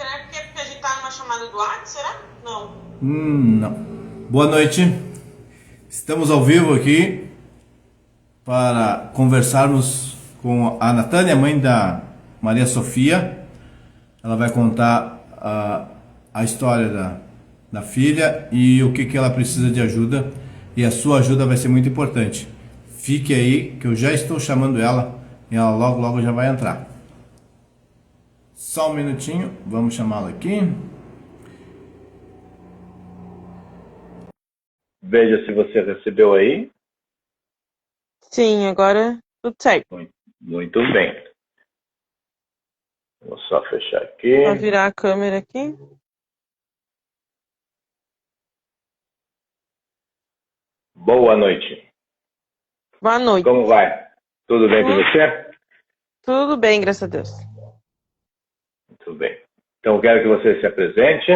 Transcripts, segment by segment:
Será que é porque a gente tá numa chamada do WhatsApp? Será? Não. Não. Boa noite. Estamos ao vivo aqui para conversarmos com a Natânia, mãe da Maria Sofia. Ela vai contar a história da filha e o que ela precisa de ajuda. E a sua ajuda vai ser muito importante. Fique aí, que eu já estou chamando ela e ela logo já vai entrar. Só um minutinho, vamos chamá-la aqui. Veja se você recebeu aí. Sim, agora tudo certo. Muito bem. Vou só fechar aqui. Vou virar a câmera aqui. Boa noite. Boa noite. Como vai? Tudo bem com você? Tudo bem, graças a Deus. Muito bem. Então, eu quero que você se apresente.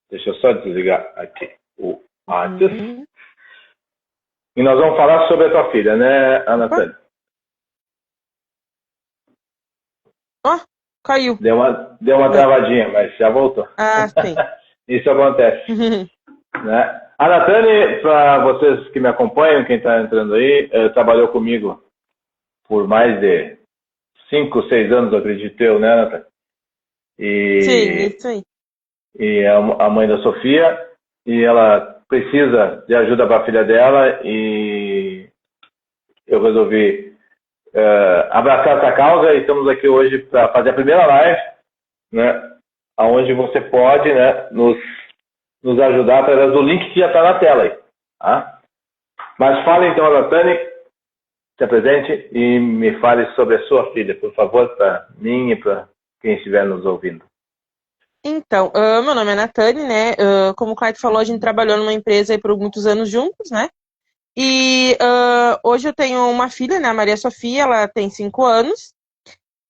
Deixa eu só desligar aqui o WhatsApp. E nós vamos falar sobre a tua filha, né, Natânia? Ó, caiu. Deu uma travadinha, mas já voltou. Ah, sim. Isso acontece. Né? A Natânia, para vocês que me acompanham, quem está entrando aí, trabalhou comigo por mais de 5, 6 anos, acredito eu, né, Natânia? Sim, isso aí. E é a mãe da Sofia, e ela precisa de ajuda para a filha dela, e eu resolvi abraçar essa causa, e estamos aqui hoje para fazer a primeira live, né, onde você pode, né, nos ajudar através do link que já está na tela aí. Tá? Mas fale então, Natânia, se apresente e me fale sobre a sua filha, por favor, para mim e para quem estiver nos ouvindo. Então, meu nome é Natane, né? Como o Clayton falou, a gente trabalhou numa empresa aí por muitos anos juntos, né? E hoje eu tenho uma filha, né? A Maria Sofia, ela tem 5 anos.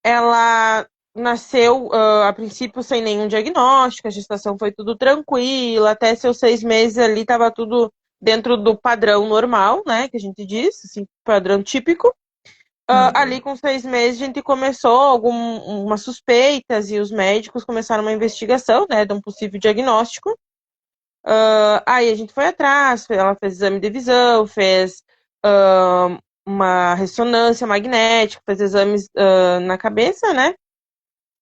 Ela nasceu, a princípio, sem nenhum diagnóstico, a gestação foi tudo tranquila, até seus 6 meses ali estava tudo dentro do padrão normal, né? Que a gente diz, assim, padrão típico. Ali com 6 meses a gente começou algumas suspeitas e os médicos começaram uma investigação, né, de um possível diagnóstico. Aí a gente foi atrás, ela fez exame de visão, fez uma ressonância magnética, fez exames na cabeça, né?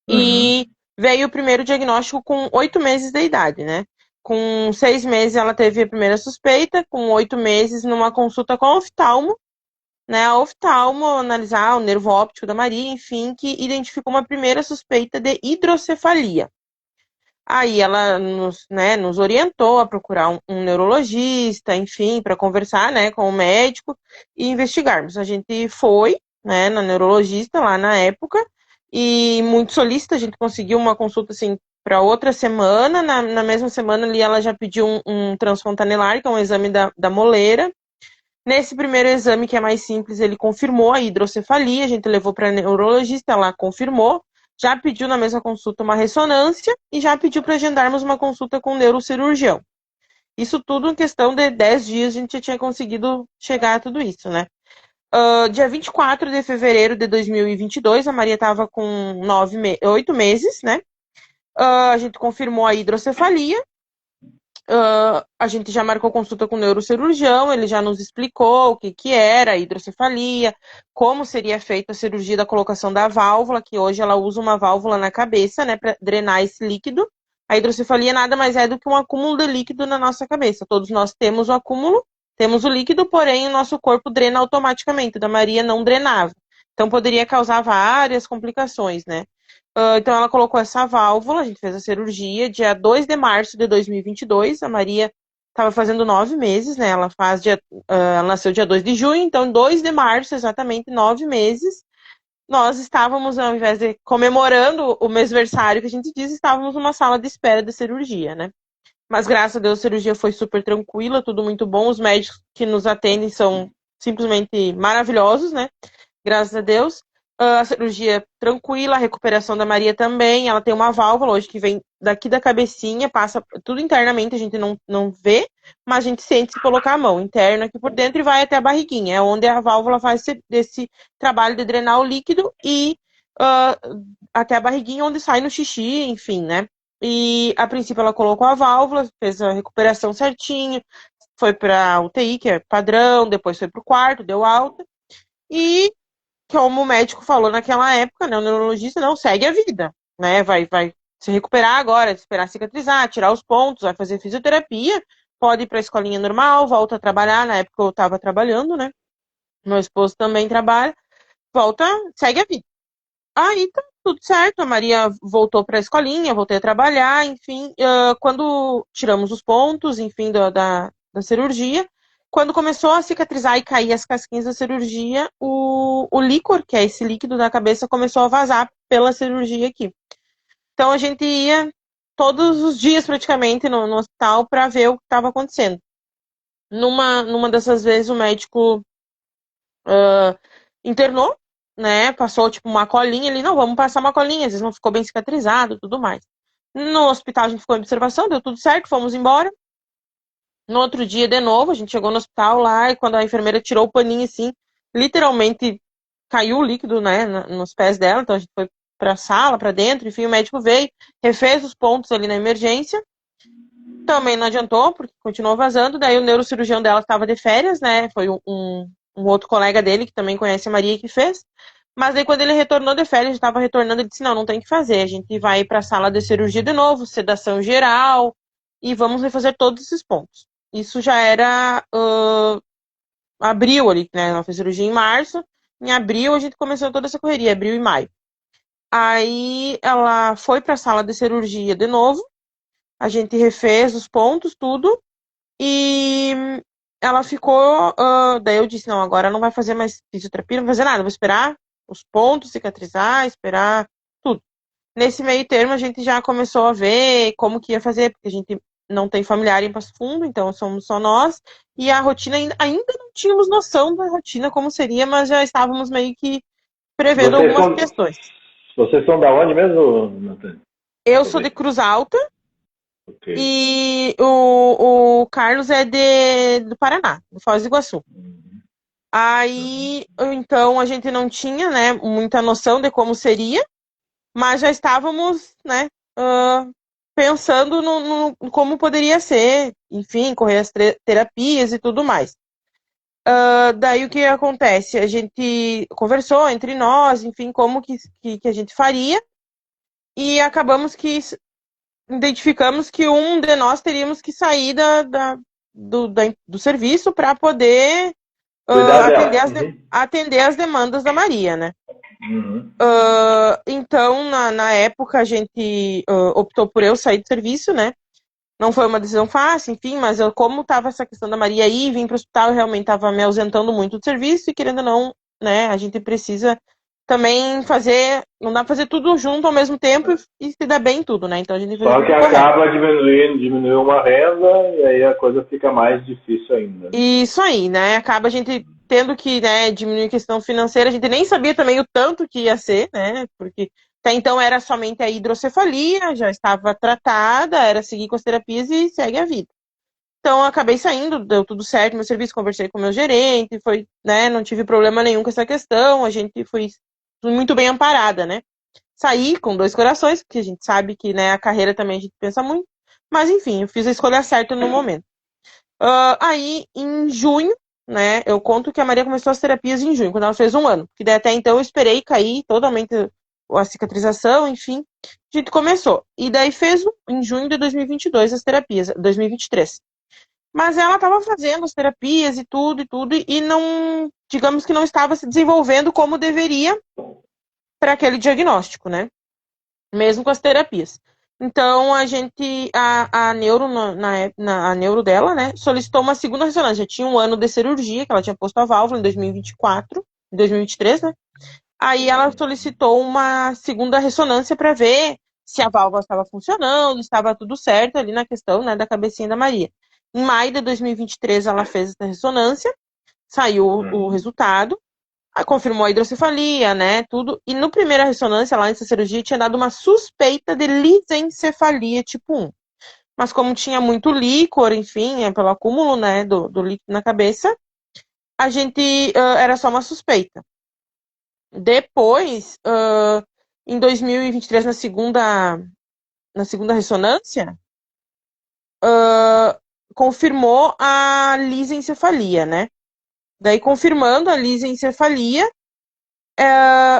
E veio o primeiro diagnóstico com 8 meses de idade, né? Com 6 meses ela teve a primeira suspeita, com 8 meses numa consulta com oftalmo, né, a oftalmo analisar o nervo óptico da Maria, enfim, que identificou uma primeira suspeita de hidrocefalia. Aí ela nos orientou a procurar um neurologista, enfim, para conversar, né, com o médico e investigarmos. A gente foi, né, na neurologista lá na época e muito solícita, a gente conseguiu uma consulta assim para outra semana. Na mesma semana ali ela já pediu um transfontanelar, que é um exame da moleira. Nesse primeiro exame, que é mais simples, ele confirmou a hidrocefalia, a gente levou para a neurologista, ela confirmou, já pediu na mesma consulta uma ressonância e já pediu para agendarmos uma consulta com o neurocirurgião. Isso tudo em questão de 10 dias a gente já tinha conseguido chegar a tudo isso, né? Dia 24 de fevereiro de 2022, a Maria estava com 8 meses, né? A gente confirmou a hidrocefalia. A gente já marcou consulta com o neurocirurgião, ele já nos explicou o que era a hidrocefalia, como seria feita a cirurgia da colocação da válvula, que hoje ela usa uma válvula na cabeça, né, para drenar esse líquido. A hidrocefalia nada mais é do que um acúmulo de líquido na nossa cabeça. Todos nós temos o acúmulo, temos o líquido, porém o nosso corpo drena automaticamente. Da Maria não drenava. Então poderia causar várias complicações, né? Então ela colocou essa válvula, a gente fez a cirurgia dia 2 de março de 2022, a Maria estava fazendo 9 meses, né, ela nasceu dia 2 de junho, então 2 de março, exatamente 9 meses, nós estávamos, ao invés de comemorando o mêsversário que a gente diz, estávamos numa sala de espera de cirurgia, né. Mas graças a Deus a cirurgia foi super tranquila, tudo muito bom, os médicos que nos atendem são simplesmente maravilhosos, né, graças a Deus. A cirurgia tranquila, a recuperação da Maria também. Ela tem uma válvula hoje que vem daqui da cabecinha, passa tudo internamente, a gente não vê, mas a gente sente se colocar a mão interna aqui por dentro e vai até a barriguinha, é onde a válvula faz esse trabalho de drenar o líquido e ah, até a barriguinha onde sai no xixi, enfim, né? E a princípio ela colocou a válvula, fez a recuperação certinho, foi pra UTI, que é padrão, depois foi pro quarto, deu alta. E como o médico falou naquela época, né, o neurologista, não, segue a vida, né? Vai se recuperar agora, esperar cicatrizar, tirar os pontos, vai fazer fisioterapia, pode ir pra escolinha normal, volta a trabalhar. Na época eu estava trabalhando, né? Meu esposo também trabalha, volta, segue a vida. Aí tá tudo certo, a Maria voltou para a escolinha, voltei a trabalhar, enfim. Quando tiramos os pontos, enfim, da cirurgia, quando começou a cicatrizar e cair as casquinhas da cirurgia, o líquor, que é esse líquido da cabeça, começou a vazar pela cirurgia aqui. Então a gente ia todos os dias praticamente no hospital para ver o que estava acontecendo. Numa dessas vezes o médico internou, né? Passou tipo uma colinha ali, não, vamos passar uma colinha, às vezes não ficou bem cicatrizado, tudo mais. No hospital a gente ficou em observação, deu tudo certo, fomos embora. No outro dia, de novo, a gente chegou no hospital lá e quando a enfermeira tirou o paninho assim, literalmente caiu o líquido, né, nos pés dela, então a gente foi pra sala, pra dentro, enfim, o médico veio, refez os pontos ali na emergência. Também não adiantou, porque continuou vazando. Daí o neurocirurgião dela estava de férias, né? Foi um outro colega dele, que também conhece a Maria, que fez. Mas daí quando ele retornou de férias, estava retornando, ele disse, não tem que fazer. A gente vai para a sala de cirurgia de novo, sedação geral, e vamos refazer todos esses pontos. Isso já era abril ali, né? Ela fez cirurgia em março. Em abril a gente começou toda essa correria, abril e maio. Aí ela foi para a sala de cirurgia de novo. A gente refez os pontos, tudo. E ela ficou. Daí eu disse: não, agora não vai fazer mais fisioterapia, não vai fazer nada, vou esperar os pontos cicatrizar, esperar tudo. Nesse meio termo, a gente já começou a ver como que ia fazer, porque a gente não tem familiar em Passo Fundo, então somos só nós. E a rotina ainda não tínhamos noção da rotina como seria, mas já estávamos meio que prevendo Vocês algumas são, questões. vocês são da onde mesmo, Natânia? Eu sou de Cruz Alta. Ok. E o Carlos é do Paraná, do Foz do Iguaçu. Aí, então, a gente não tinha, né, muita noção de como seria, mas já estávamos, né, pensando no como poderia ser, enfim, correr as terapias e tudo mais. Daí o que acontece? A gente conversou entre nós, enfim, como que a gente faria, e acabamos que identificamos que um de nós teríamos que sair do serviço para poder Cuidar atender, dela. Uhum. atender as demandas da Maria, né? Uhum. Então, na época, a gente optou por eu sair do serviço, né? Não foi uma decisão fácil, enfim, mas como estava essa questão da Maria aí, vim para o hospital, eu realmente estava me ausentando muito do serviço e querendo ou não, né, a gente precisa também fazer, não dá para fazer tudo junto ao mesmo tempo e se dar bem em tudo, né? Então a gente tem que fazer Só tudo que correto. acaba diminuindo uma renda e aí a coisa fica mais difícil ainda. Isso aí, né? Acaba a gente tendo que, né, diminuir a questão financeira. A gente nem sabia também o tanto que ia ser, né? Porque até então era somente a hidrocefalia, já estava tratada, era seguir com as terapias e segue a vida. Então eu acabei saindo, deu tudo certo no meu serviço, conversei com o meu gerente, foi, né, não tive problema nenhum com essa questão, a gente foi muito bem amparada, né? Saí com dois corações, porque a gente sabe que, né, a carreira também a gente pensa muito. Mas enfim, eu fiz a escolha certa no momento. Aí, em junho, né, eu conto que a Maria começou as terapias em junho, quando ela fez 1 ano. Porque daí até então eu esperei cair totalmente a cicatrização, enfim. A gente começou. E daí fez em junho de 2022 as terapias, 2023. Mas ela estava fazendo as terapias e tudo, e não, digamos que não estava se desenvolvendo como deveria para aquele diagnóstico, né? Mesmo com as terapias. Então, a neuro, a neuro dela, né, solicitou uma segunda ressonância. Já tinha 1 ano de cirurgia, que ela tinha posto a válvula em 2024, em 2023, né? Aí ela solicitou uma segunda ressonância para ver se a válvula estava funcionando, estava tudo certo ali na questão, né, da cabecinha da Maria. Em maio de 2023, ela fez essa ressonância, saiu o resultado. Confirmou a hidrocefalia, né, tudo. E no primeira ressonância, lá antes da cirurgia, tinha dado uma suspeita de lisencefalia tipo 1. Mas como tinha muito líquor, enfim, pelo acúmulo, né, do líquido na cabeça, a gente, era só uma suspeita. Depois, em 2023, na segunda ressonância, confirmou a lisencefalia, né? Daí, confirmando a lisencefalia,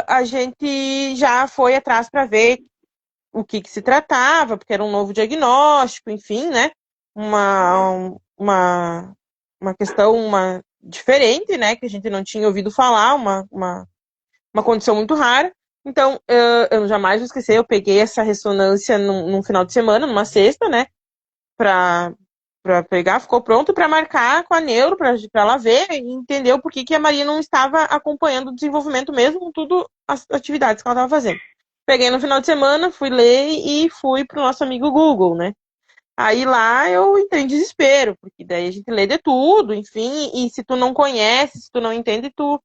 a gente já foi atrás para ver o que se tratava, porque era um novo diagnóstico, enfim, né? Uma questão diferente, né? Que a gente não tinha ouvido falar, uma condição muito rara. Então, eu jamais vou esquecer, eu peguei essa ressonância num final de semana, numa sexta, né? Para pegar, ficou pronto para marcar com a neuro, para ela ver e entender o porquê que a Maria não estava acompanhando o desenvolvimento mesmo, com tudo as atividades que ela estava fazendo. Peguei no final de semana, fui ler e fui pro nosso amigo Google, né? Aí lá eu entrei em desespero, porque daí a gente lê de tudo, enfim, e se tu não conhece, se tu não entende, tu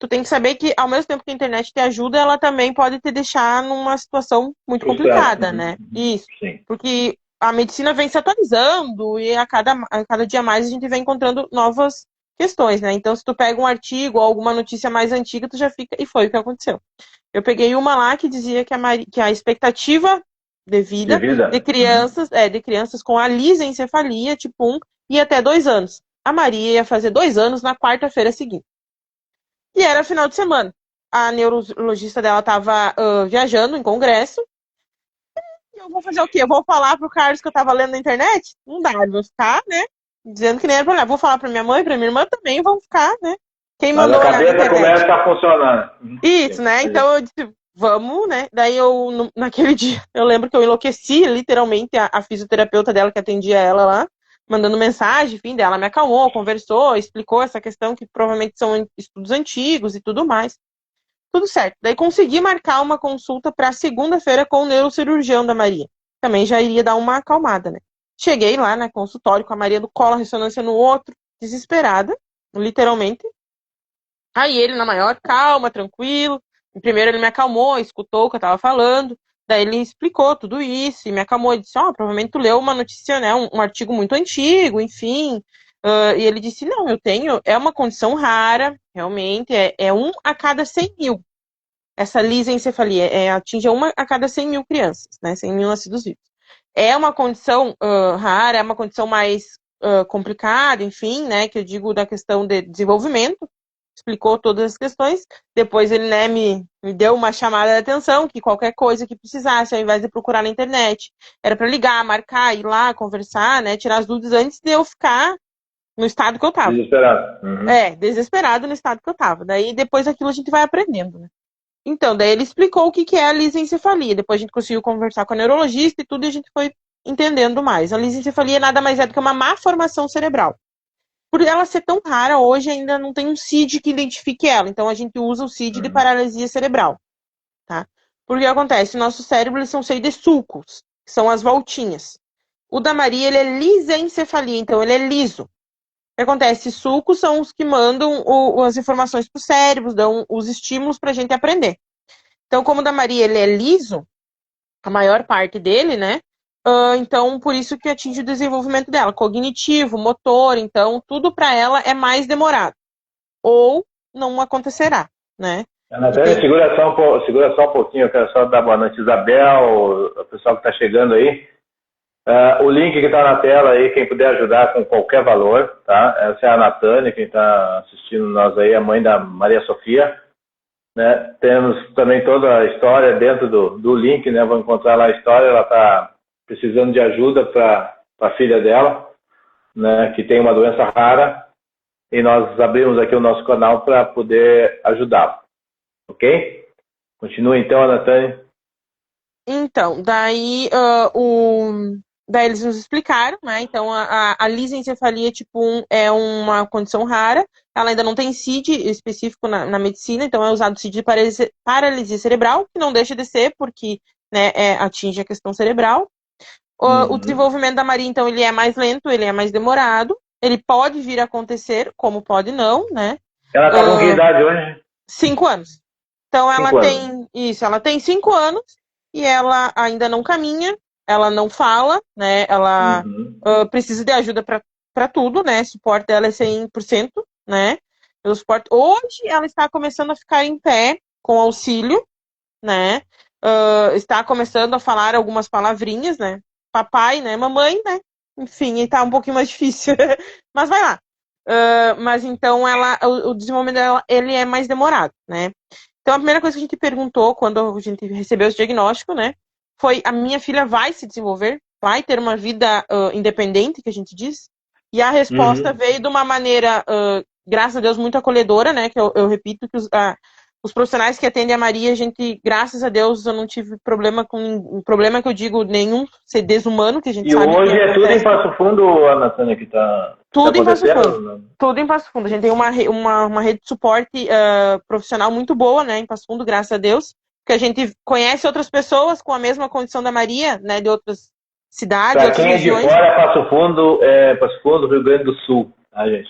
tem que saber que ao mesmo tempo que a internet te ajuda, ela também pode te deixar numa situação muito complicada, né? Isso. Sim. Porque a medicina vem se atualizando e a cada dia mais a gente vem encontrando novas questões, né? Então, se tu pega um artigo ou alguma notícia mais antiga, tu já fica... E foi o que aconteceu. Eu peguei uma lá que dizia que a expectativa de vida de crianças com a lisencefalia tipo 1 ia até 2 anos. A Maria ia fazer 2 anos na quarta-feira seguinte. E era final de semana. A neurologista dela estava viajando em congresso. E eu vou fazer o quê? Eu vou falar pro Carlos que eu estava lendo na internet? Não dá, eu vou ficar, né? Dizendo que nem era pra olhar. Vou falar pra minha mãe, pra minha irmã também, vão ficar, né? Quem Mas mandou a olhar na cabeça internet? começa a funcionar. Isso, né? Então eu disse, vamos, né? Daí naquele dia, eu lembro que eu enlouqueci, literalmente, a fisioterapeuta dela que atendia ela lá, mandando mensagem, enfim, dela me acalmou, conversou, explicou essa questão que provavelmente são estudos antigos e tudo mais. Tudo certo. Daí consegui marcar uma consulta para segunda-feira com o neurocirurgião da Maria. Também já iria dar uma acalmada, né? Cheguei lá na consultório com a Maria do colo, a ressonância no outro, desesperada, literalmente. Aí ele, na maior calma, tranquilo. Primeiro ele me acalmou, escutou o que eu tava falando. Daí ele explicou tudo isso e me acalmou. Ele disse, provavelmente tu leu uma notícia, né? Um artigo muito antigo, enfim. E ele disse, não, é uma condição rara, realmente. É 1 a cada 100 mil. Essa lisencefalia atinge 1 a cada 100 mil crianças, né? 100 mil nascidos vivos. É uma condição rara, é uma condição mais complicada, enfim, né? Que eu digo da questão de desenvolvimento. Explicou todas as questões. Depois ele, né, me deu uma chamada de atenção, que qualquer coisa que precisasse, ao invés de procurar na internet, era para ligar, marcar, ir lá, conversar, né, tirar as dúvidas antes de eu ficar no estado que eu tava. Desesperado. Uhum. Desesperado no estado que eu tava. Daí depois aquilo a gente vai aprendendo, né? Então, daí ele explicou o que é a lisencefalia. Depois a gente conseguiu conversar com a neurologista e tudo, e a gente foi entendendo mais. A lisencefalia nada mais é do que uma má formação cerebral. Por ela ser tão rara, hoje ainda não tem um CID que identifique ela. Então, a gente usa o CID de paralisia cerebral. Tá? Porque acontece? Nosso cérebro eles são cheios de sulcos, que são as voltinhas. O da Maria, ele é lisencefalia, então ele é liso. O que acontece? Sulcos são os que mandam as informações para o cérebro, dão os estímulos para a gente aprender. Então, como o da Maria, ele é liso, a maior parte dele, né? Então, por isso que atinge o desenvolvimento dela, cognitivo, motor, então, tudo para ela é mais demorado. Ou não acontecerá, né? Natália, segura só um pouquinho, eu quero só dar boa noite, Isabel, o pessoal que está chegando aí. O link que está na tela aí, quem puder ajudar com qualquer valor, tá? Essa é a Natânia, quem está assistindo nós aí, a mãe da Maria Sofia. Né? Temos também toda a história dentro do link, né? Vou encontrar lá a história, ela está precisando de ajuda para a filha dela, né? Que tem uma doença rara, e nós abrimos aqui o nosso canal para poder ajudá-la. Ok? Continua então, Natânia. Então, daí eles nos explicaram, né? Então, a lisencefalia tipo 1 é uma condição rara, ela ainda não tem CID específico na medicina, então é usado o CID de paralisia cerebral, que não deixa de ser, porque né, atinge a questão cerebral. O desenvolvimento da Maria, então, ele é mais lento, ele é mais demorado, ele pode vir a acontecer, como pode não, né? Ela está com que idade hoje? 5 anos. Então, ela 5 tem anos. isso, ela tem 5 anos e ela ainda não caminha, ela não fala, né? Ela precisa de ajuda para tudo, né? O suporte dela é 100%, né? Hoje ela está começando a ficar em pé com auxílio, né? está começando a falar algumas palavrinhas, né? Papai, né? Mamãe, né? Enfim, e tá um pouquinho mais difícil. Mas vai lá. Mas então o desenvolvimento dela, ele é mais demorado, né? Então a primeira coisa que a gente perguntou quando a gente recebeu esse diagnóstico, né? Foi: a minha filha vai se desenvolver? Vai ter uma vida independente, que a gente diz? E a resposta veio de uma maneira, graças a Deus, muito acolhedora, né? Que eu repito que os profissionais que atendem a Maria, a gente, graças a Deus, eu não tive problema que eu digo, nenhum ser desumano, que a gente E sabe hoje que é tudo em acontece. Passo Fundo, a Natânia, que tá Tudo em Passo acontecendo? Fundo. Tudo em Passo Fundo. A gente tem uma rede de suporte profissional muito boa, né, em Passo Fundo, graças a Deus, porque a gente conhece outras pessoas com a mesma condição da Maria, né, de outras cidades, Para outras quem é de regiões. fora, Passo Fundo, Rio Grande do Sul, tá, gente?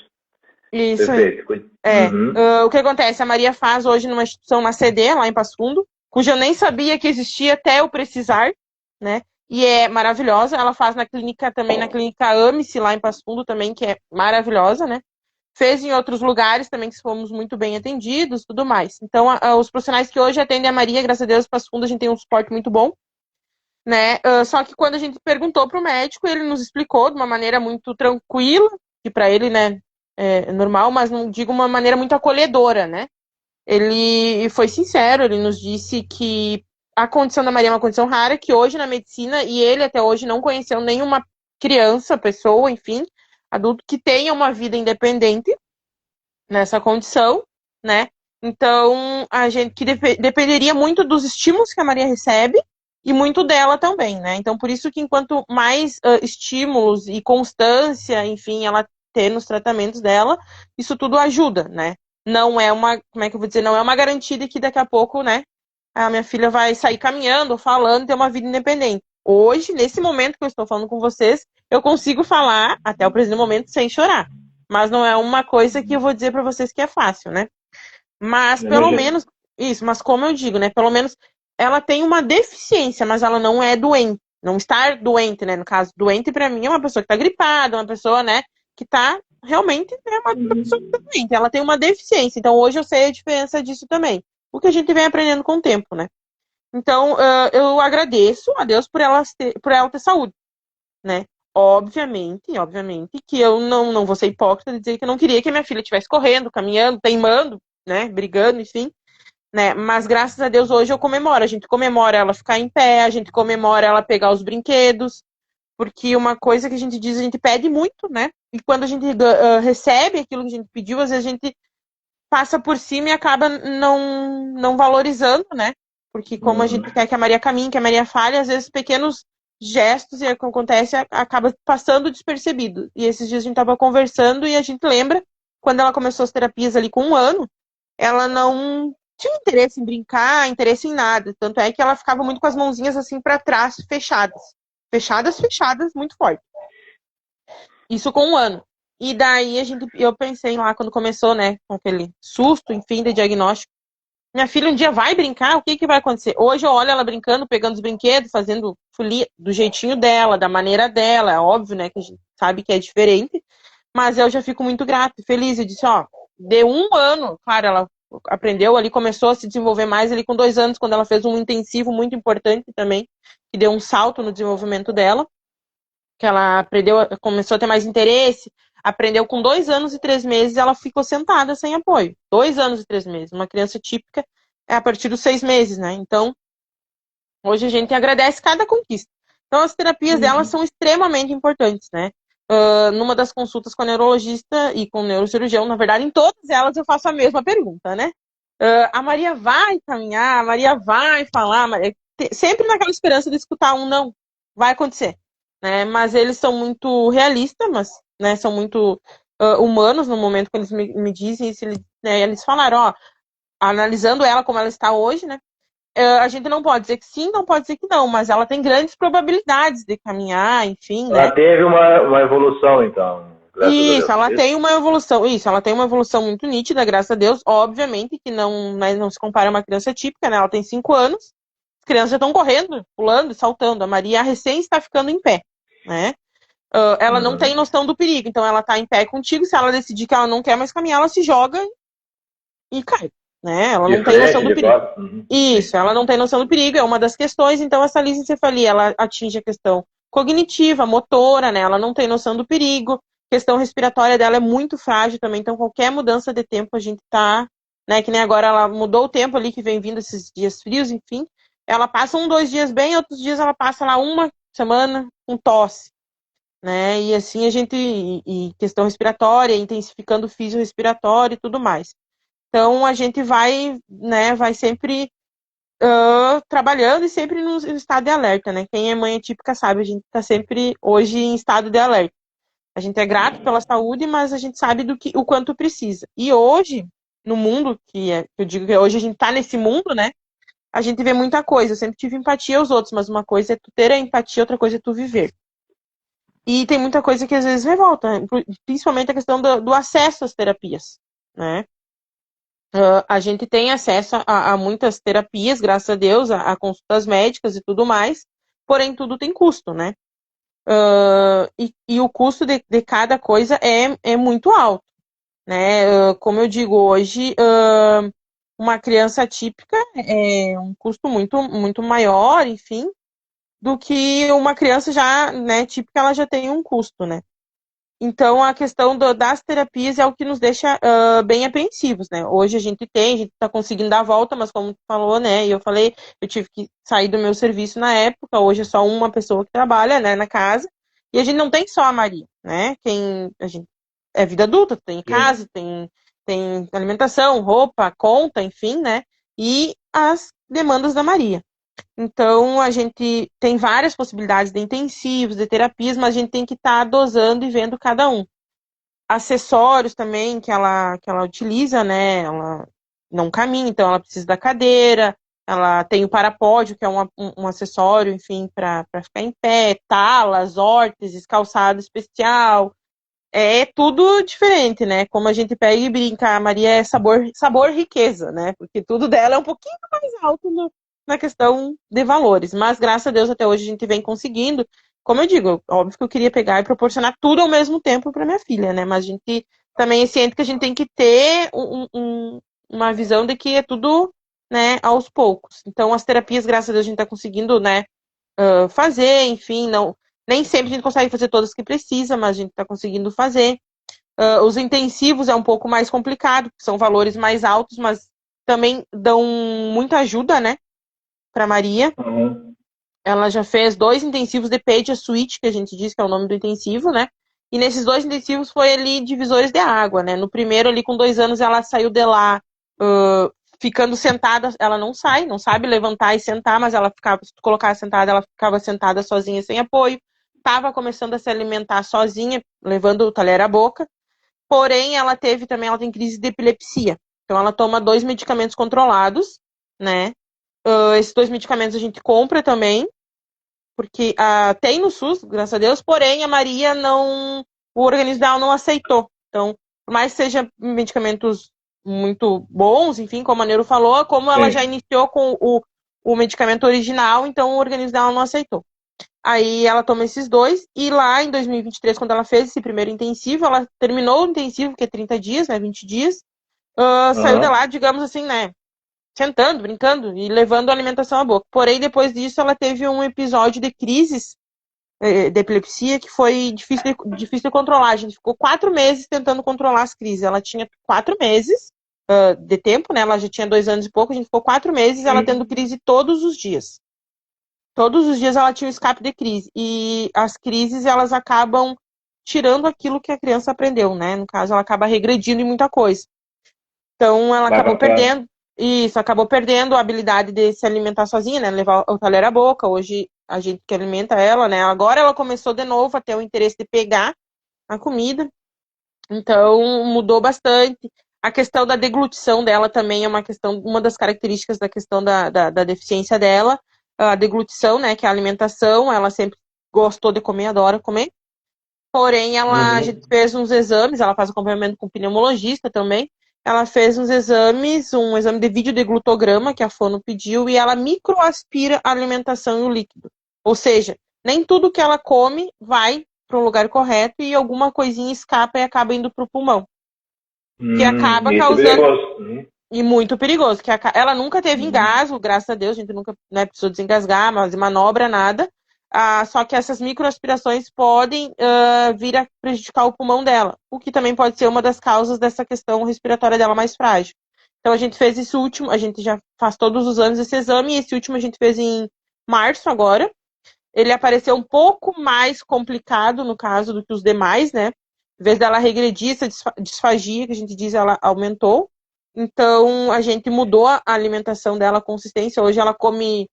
Isso Perfeito. aí. O que acontece? A Maria faz hoje numa instituição na CD, lá em Passo Fundo, cuja eu nem sabia que existia até eu precisar, né? E é maravilhosa. Ela faz na clínica também, na clínica Ame-se, lá em Passo Fundo também, que é maravilhosa, né? Fez em outros lugares também, que fomos muito bem atendidos, tudo mais. Então, os profissionais que hoje atendem a Maria, graças a Deus, Passo Fundo, a gente tem um suporte muito bom, né? Só que quando a gente perguntou para o médico, ele nos explicou de uma maneira muito tranquila, que para ele, né, é normal, mas não digo uma maneira muito acolhedora, né? Ele foi sincero, ele nos disse que a condição da Maria é uma condição rara, que hoje na medicina, e ele até hoje não conheceu nenhuma criança, pessoa, enfim, adulto que tenha uma vida independente nessa condição, né? Então, a gente que dependeria muito dos estímulos que a Maria recebe e muito dela também, né? Então, por isso que enquanto mais estímulos e constância, enfim, ela ter nos tratamentos dela, isso tudo ajuda, né? Não é uma, como é que eu vou dizer, não é uma garantia de que daqui a pouco, né, a minha filha vai sair caminhando, falando, ter uma vida independente. Hoje, nesse momento que eu estou falando com vocês, eu consigo falar até o presente momento sem chorar. Mas não é uma coisa que eu vou dizer para vocês que é fácil, né? Mas pelo menos, isso, mas como eu digo, né? Pelo menos ela tem uma deficiência, mas ela não é doente. Não estar doente, né? No caso, doente para mim é uma pessoa que tá gripada, uma pessoa, né, que tá realmente, né, uma pessoa que tá doente. Ela tem uma deficiência. Então hoje eu sei a diferença disso também. O que a gente vem aprendendo com o tempo, né? Então, eu agradeço a Deus por ela ter saúde, né? Obviamente que eu não vou ser hipócrita de dizer que eu não queria que a minha filha estivesse correndo, caminhando, teimando, né, brigando, enfim, né? Mas graças a Deus hoje eu comemoro. A gente comemora ela ficar em pé, a gente comemora ela pegar os brinquedos, porque uma coisa que a gente diz, a gente pede muito, né? E quando a gente recebe aquilo que a gente pediu, às vezes a gente passa por cima e acaba não valorizando, né? Porque como a gente quer que a Maria caminhe, que a Maria fale, às vezes pequenos gestos e o que acontece acaba passando despercebido. E esses dias a gente estava conversando e a gente lembra, quando ela começou as terapias ali com 1 ano, ela não tinha interesse em brincar, interesse em nada. Tanto é que ela ficava muito com as mãozinhas assim para trás, fechadas. Fechadas, muito forte. Isso com 1 ano. E daí eu pensei lá, quando começou, né, com aquele susto, enfim, de diagnóstico, minha filha um dia vai brincar, o que vai acontecer? Hoje eu olho ela brincando, pegando os brinquedos, fazendo folia do jeitinho dela, da maneira dela, é óbvio, né, que a gente sabe que é diferente, mas eu já fico muito grata e feliz. Eu disse, ó, de 1 ano, claro, ela aprendeu ali, começou a se desenvolver mais ali com 2 anos, quando ela fez um intensivo muito importante também, que deu um salto no desenvolvimento dela, que ela aprendeu, começou a ter mais interesse, aprendeu com 2 anos e 3 meses, ela ficou sentada sem apoio. 2 anos e 3 meses. Uma criança típica é a partir dos 6 meses, né? Então, hoje a gente agradece cada conquista. Então, as terapias delas são extremamente importantes, né? Numa das consultas com a neurologista e com o neurocirurgião, na verdade, em todas elas eu faço a mesma pergunta, né? A Maria vai caminhar, a Maria vai falar, sempre naquela esperança de escutar um não. Vai acontecer. Né? Mas eles são muito realistas, mas, né, são muito humanos no momento que eles me dizem isso. Eles falaram, ó, analisando ela como ela está hoje, né? A gente não pode dizer que sim, não pode dizer que não, mas ela tem grandes probabilidades de caminhar, enfim, Ela né? teve uma evolução, então. Isso, ela tem uma evolução. Isso, ela tem uma evolução muito nítida, graças a Deus. Obviamente que não se compara a uma criança típica, né? Ela tem 5 anos. As crianças já estão correndo, pulando, saltando. A Maria recém está ficando em pé, né? Ela não tem noção do perigo, então ela tá em pé contigo. Se ela decidir que ela não quer mais caminhar, ela se joga e cai. né? Ela De não tem noção frente, do de perigo. costas. Uhum. Isso, ela não tem noção do perigo, é uma das questões. Então, essa lisencefalia, ela atinge a questão cognitiva, motora, né? Ela não tem noção do perigo. A questão respiratória dela é muito frágil também. Então, qualquer mudança de tempo, a gente tá, né? Que nem agora ela mudou o tempo ali, que vem vindo esses dias frios, enfim. Ela passa 2 dias bem, outros dias ela passa lá uma semana com tosse, né? E assim a gente, e questão respiratória, intensificando o fisiorrespiratório e tudo mais. Então, a gente vai, né, vai sempre trabalhando e sempre no estado de alerta, né? Quem é mãe atípica sabe, a gente está sempre hoje em estado de alerta. A gente é grato pela saúde, mas a gente sabe o quanto precisa. E hoje, no mundo, eu digo que hoje a gente está nesse mundo, né? A gente vê muita coisa. Eu sempre tive empatia aos outros, mas uma coisa é tu ter a empatia, outra coisa é tu viver. E tem muita coisa que às vezes revolta, né? Principalmente a questão do acesso às terapias, né? A gente tem acesso a muitas terapias, graças a Deus, a consultas médicas e tudo mais, porém tudo tem custo, né? E o custo de cada coisa é muito alto, né? Como eu digo hoje, uma criança típica é um custo muito, muito maior, enfim, do que uma criança já, né, típica, ela já tem um custo, né? Então, a questão das terapias é o que nos deixa bem apreensivos, né? Hoje a gente está conseguindo dar a volta, mas como tu falou, né? E eu falei, eu tive que sair do meu serviço na época, hoje é só uma pessoa que trabalha, né, na casa, e a gente não tem só a Maria, né? A gente é vida adulta, tem Sim. casa, tem alimentação, roupa, conta, enfim, né? E as demandas da Maria. Então, a gente tem várias possibilidades de intensivos, de terapias, mas a gente tem que estar dosando e vendo cada um. Acessórios também que ela utiliza, né? Ela não caminha, então ela precisa da cadeira. Ela tem o parapódio, que é um acessório, enfim, para ficar em pé, talas, órteses, calçado especial. É tudo diferente, né? Como a gente pega e brinca, a Maria é sabor riqueza, né? Porque tudo dela é um pouquinho mais alto na questão de valores. Mas, graças a Deus, até hoje a gente vem conseguindo. Como eu digo, óbvio que eu queria pegar e proporcionar tudo ao mesmo tempo para minha filha, né? Mas a gente também é ciente que a gente tem que ter uma visão de que é tudo, né, aos poucos. Então, as terapias, graças a Deus, a gente está conseguindo, né, fazer, enfim, não. Nem sempre a gente consegue fazer todas que precisa, mas a gente está conseguindo fazer. Os intensivos é um pouco mais complicado, porque são valores mais altos, mas também dão muita ajuda, né, para Maria. Uhum. Ela já fez 2 intensivos de Pager Suite, que a gente diz que é o nome do intensivo, né? E nesses 2 intensivos foi ali divisores de água, né? No primeiro, ali com 2 anos, ela saiu de lá ficando sentada. Ela não sabe levantar e sentar, mas ela ficava, se tu colocar sentada, ela ficava sentada sozinha, sem apoio. Estava começando a se alimentar sozinha, levando o talher à boca. Porém, ela tem crise de epilepsia. Então, ela toma 2 medicamentos controlados, né? Esses 2 medicamentos a gente compra também, porque tem no SUS, graças a Deus, porém a Maria não, o organismo dela não aceitou. Então, por mais que sejam medicamentos muito bons, enfim, como a Neuro falou, como ela já Sim. iniciou com o medicamento original, então o organismo dela não aceitou. Aí ela toma esses 2, e lá em 2023, quando ela fez esse primeiro intensivo, ela terminou o intensivo, que é 30 dias, né, 20 dias, saiu de Uhum. lá, digamos assim, né, sentando, brincando e levando a alimentação à boca. Porém, depois disso, ela teve um episódio de crises de epilepsia que foi difícil de controlar. A gente ficou 4 meses tentando controlar as crises. Ela tinha 4 meses de tempo, né? Ela já tinha 2 anos e pouco. A gente ficou 4 meses ela tendo Sim. crise todos os dias. Todos os dias ela tinha um escape de crise. E as crises, elas acabam tirando aquilo que a criança aprendeu, né? No caso, ela acaba regredindo em muita coisa. Então, ela Vai acabou pra trás. perdendo. Isso, acabou perdendo a habilidade de se alimentar sozinha, né? Levar o talher à boca. Hoje, a gente que alimenta ela, né? Agora ela começou de novo a ter o interesse de pegar a comida. Então, mudou bastante. A questão da deglutição dela também é uma das características da questão da deficiência dela. A deglutição, né? Que é a alimentação. Ela sempre gostou de comer, adora comer. Porém, a gente Uhum. fez uns exames, ela faz acompanhamento com pneumologista também. Ela fez uns exames, um exame de vídeo de glutograma, que a fono pediu, e ela microaspira a alimentação e o líquido. Ou seja, nem tudo que ela come vai para o lugar correto e alguma coisinha escapa e acaba indo para o pulmão. Que acaba Isso é causando. perigoso. Uhum. E muito perigoso, que ela nunca teve engasgo, graças a Deus, a gente nunca, né, precisou desengasgar, mas manobra, nada. Só que essas microaspirações podem vir a prejudicar o pulmão dela, o que também pode ser uma das causas dessa questão respiratória dela mais frágil. Então a gente fez esse último, a gente já faz todos os anos esse exame, e esse último a gente fez em março agora. Ele apareceu um pouco mais complicado, no caso, do que os demais, né? Em vez dela regredir, essa disfagia, que a gente diz, ela aumentou. Então, a gente mudou a alimentação dela, a consistência. Hoje ela come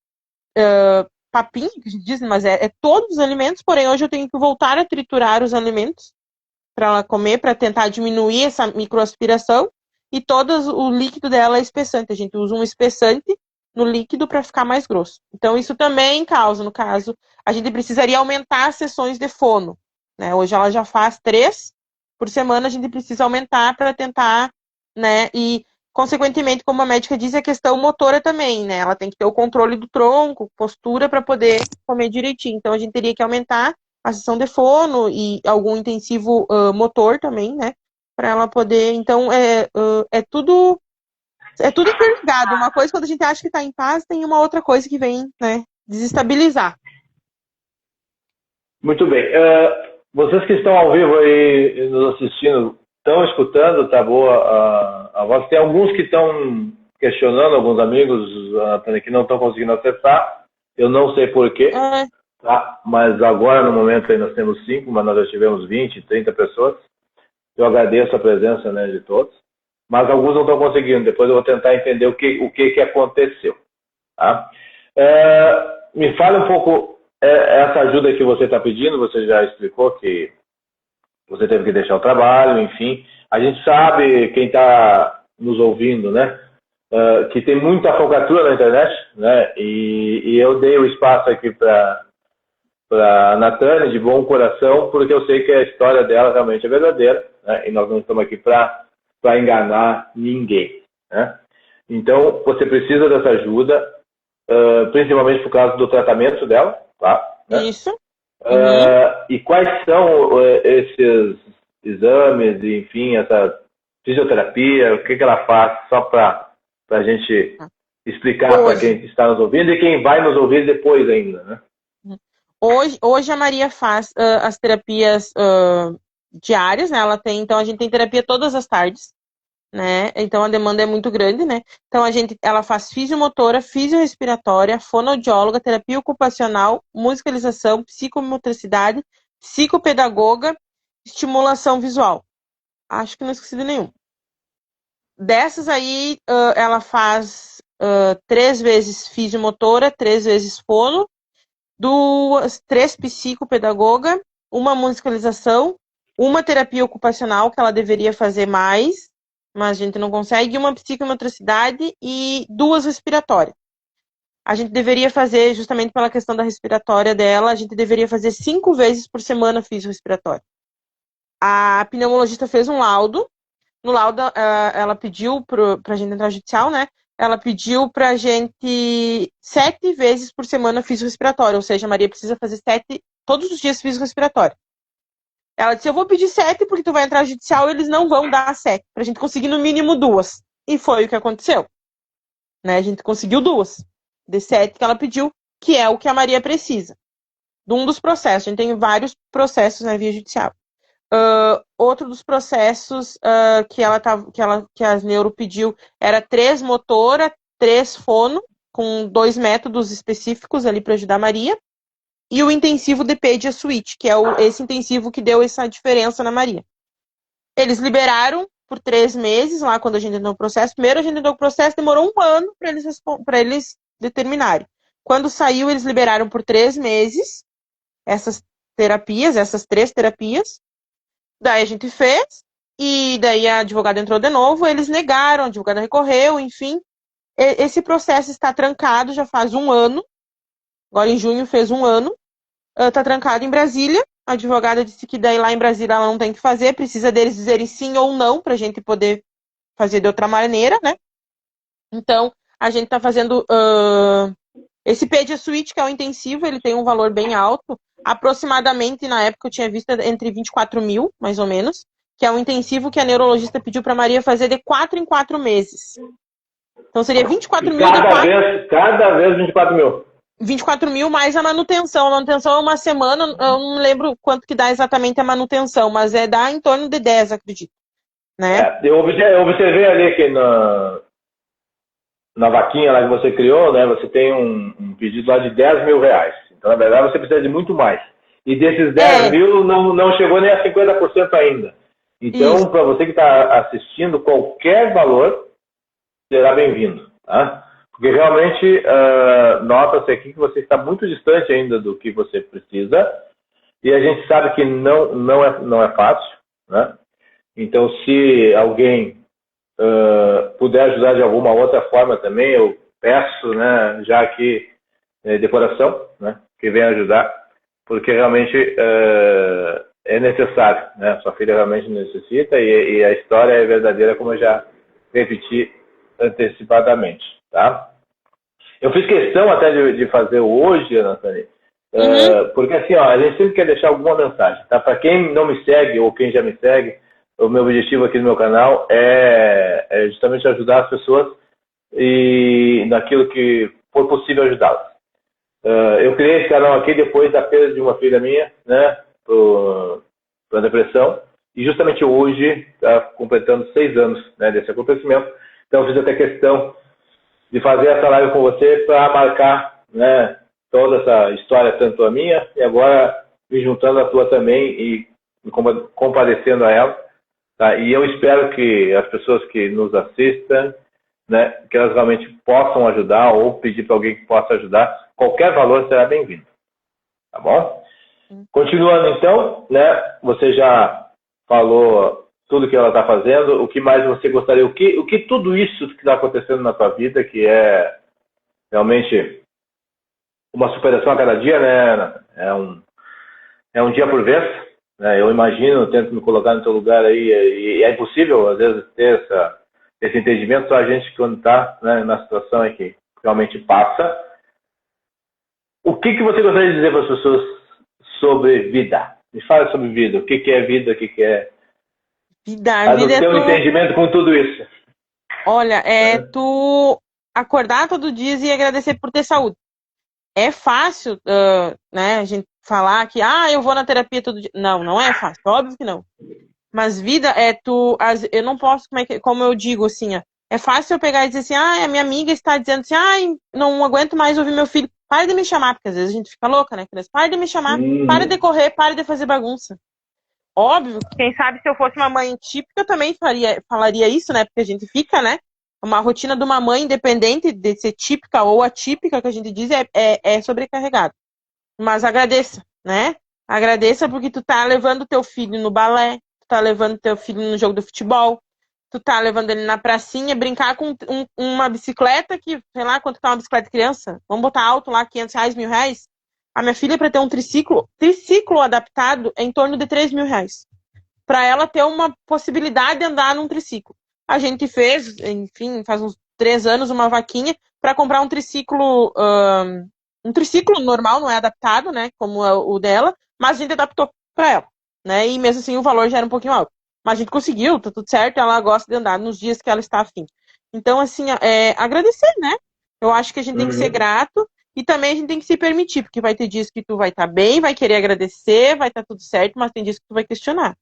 papinha, que a gente diz, mas é todos os alimentos. Porém, hoje eu tenho que voltar a triturar os alimentos para ela comer, para tentar diminuir essa microaspiração. E todo o líquido dela é espessante. A gente usa um espessante no líquido para ficar mais grosso. Então, isso também causa, no caso, a gente precisaria aumentar as sessões de fono, né? Hoje ela já faz 3 por semana, a gente precisa aumentar para tentar, né? E, consequentemente, como a médica diz, a questão motora também, né? Ela tem que ter o controle do tronco, postura para poder comer direitinho. Então, a gente teria que aumentar a sessão de fono e algum intensivo motor também, né? Para ela poder. Então, é tudo interligado. Uma coisa, quando a gente acha que está em paz, tem uma outra coisa que vem, né, desestabilizar. Muito bem. Vocês que estão ao vivo aí nos assistindo, estão escutando? Tá boa a voz? Tem alguns que estão questionando, alguns amigos que não estão conseguindo acessar. Eu não sei porquê, tá? Mas agora, no momento, aí nós temos 5, mas nós já tivemos 20, 30 pessoas. Eu agradeço a presença, né, de todos. Mas alguns não estão conseguindo. Depois eu vou tentar entender o que aconteceu. Tá? Me fale um pouco essa ajuda que você está pedindo. Você já explicou que você teve que deixar o trabalho, enfim. A gente sabe, quem está nos ouvindo, né, que tem muita falcatrua na internet, né, e eu dei o espaço aqui para a Natânia, de bom coração, porque eu sei que a história dela realmente é verdadeira, né, e nós não estamos aqui para enganar ninguém, né? Então, você precisa dessa ajuda, principalmente por causa do tratamento dela, tá? Né? Isso. E quais são esses exames, enfim, essa fisioterapia, o que ela faz, só para a gente explicar para quem está nos ouvindo e quem vai nos ouvir depois ainda, né? Hoje a Maria faz as terapias diárias, né? Então a gente tem terapia todas as tardes, né? Então a demanda é muito grande, né? Então ela faz fisiomotora, fisiorrespiratória, fonoaudióloga, terapia ocupacional, musicalização, psicomotricidade, psicopedagoga, estimulação visual. Acho que não esqueci de nenhum. Dessas aí, ela faz 3 vezes fisiomotora, 3 vezes fono, 3 psicopedagoga, uma musicalização, uma terapia ocupacional, que ela deveria fazer mais, mas a gente não consegue, uma psicomotricidade e 2 respiratórias. A gente deveria fazer, justamente pela questão da respiratória dela, a gente deveria fazer 5 vezes por semana fisio-respiratória. A pneumologista fez um laudo. No laudo, ela pediu pra gente entrar judicial, né? Ela pediu pra gente 7 vezes por semana fisio-respiratória, ou seja, a Maria precisa fazer 7 todos os dias fisio-respiratória. Ela disse, eu vou pedir 7 porque tu vai entrar judicial e eles não vão dar 7, pra gente conseguir no mínimo 2. E foi o que aconteceu. Né? A gente conseguiu 2 de 7 que ela pediu, que é o que a Maria precisa. De um dos processos, a gente tem vários processos na via judicial. Outro dos processos que a neuro pediu era 3 motora, 3 fono, com 2 métodos específicos ali para ajudar a Maria, e o intensivo de Pedia Switch, que é esse intensivo que deu essa diferença na Maria. Eles liberaram por 3 meses, lá quando a gente entrou no processo. Primeiro a gente entrou no processo, demorou 1 ano para eles determinarem. Quando saiu, eles liberaram por 3 meses essas 3 terapias. Daí a gente fez, e daí a advogada entrou de novo, eles negaram, a advogada recorreu, enfim. Esse processo está trancado já faz 1 ano, agora em junho fez 1 ano, está trancado em Brasília. A advogada disse que daí lá em Brasília ela não tem que fazer, precisa deles dizerem sim ou não para a gente poder fazer de outra maneira, né? Então, a gente está fazendo esse Pedia Switch, que é o intensivo, ele tem um valor bem alto, aproximadamente, na época eu tinha visto entre 24 mil, mais ou menos, que é um intensivo que a neurologista pediu para Maria fazer de 4 em 4 meses. Então seria 24 E mil de cada vez 24 mil. 24 mil mais a manutenção. A manutenção é uma semana, eu não lembro quanto que dá exatamente a manutenção, mas dá em torno de 10, acredito. Né? Eu observei ali que na vaquinha lá que você criou, né, você tem um pedido lá de 10 mil reais. Então, na verdade, você precisa de muito mais. E desses 10 mil não chegou nem a 50% ainda. Então, para você que está assistindo, qualquer valor será bem-vindo. Tá? Porque realmente nota-se aqui que você está muito distante ainda do que você precisa. E a gente sabe que não é fácil. Né? Então, se alguém puder ajudar de alguma outra forma também, eu peço, né, já aqui de coração, né, que venha ajudar, porque realmente é necessário, né, sua filha realmente necessita e a história é verdadeira, como eu já repeti antecipadamente, tá? Eu fiz questão até de fazer hoje, Anastasia, porque assim, ó, a gente sempre quer deixar alguma mensagem, tá? Para quem não me segue ou quem já me segue, o meu objetivo aqui no meu canal é justamente ajudar as pessoas e naquilo que for possível ajudá-las. Eu criei esse canal aqui depois da perda de uma filha minha, né, para depressão, e justamente hoje está completando 6 anos, né, desse acontecimento. Então eu fiz até questão de fazer essa live com você para marcar, né, toda essa história, tanto a minha, e agora me juntando à tua também e me compadecendo a ela. Tá? E eu espero que as pessoas que nos assistam, né, que elas realmente possam ajudar ou pedir para alguém que possa ajudar. Qualquer valor será bem-vindo. Tá bom? Continuando então, né, você já falou tudo que ela está fazendo. O que mais você gostaria? O que tudo isso que está acontecendo na tua vida, que é realmente uma superação a cada dia, né? É um dia por vez. Eu imagino, eu tento me colocar no teu lugar aí, e é impossível, às vezes, ter esse entendimento, só a gente, quando está, né, na situação é que realmente passa. O que você gostaria de dizer para as pessoas sobre vida? Me fala sobre vida. O que é vida? O que é... Vida, vida o teu entendimento com tudo isso. Olha, tu acordar todo dia e agradecer por ter saúde. É fácil, né, a gente falar que, eu vou na terapia todo dia. Não, não é fácil, óbvio que não. Mas vida eu não posso, como eu digo assim, é fácil eu pegar e dizer assim, a minha amiga está dizendo assim, não aguento mais ouvir meu filho, para de me chamar, porque às vezes a gente fica louca, né? Para de me chamar, para de correr, para de fazer bagunça. Óbvio que quem sabe se eu fosse uma mãe típica, eu também falaria isso, né? Porque a gente fica, né? Uma rotina de uma mãe, independente de ser típica ou atípica, que a gente diz, é sobrecarregado. Mas agradeça, né? Agradeça porque tu tá levando teu filho no balé, tu tá levando teu filho no jogo de futebol, tu tá levando ele na pracinha, brincar com uma bicicleta que, sei lá, quanto tá uma bicicleta de criança? Vamos botar alto lá, 500 reais, 1.000 reais? A minha filha, para ter um triciclo adaptado, é em torno de 3 mil reais. Para ela ter uma possibilidade de andar num triciclo. A gente fez, enfim, faz uns 3 anos, uma vaquinha para comprar um triciclo normal, não é adaptado, né, como o dela, mas a gente adaptou para ela, né, e mesmo assim o valor já era um pouquinho alto. Mas a gente conseguiu, tá tudo certo, ela gosta de andar nos dias que ela está afim. Então, assim, agradecer, né? Eu acho que a gente tem que ser grato e também a gente tem que se permitir, porque vai ter dias que tu vai estar bem, vai querer agradecer, vai estar tudo certo, mas tem dias que tu vai questionar.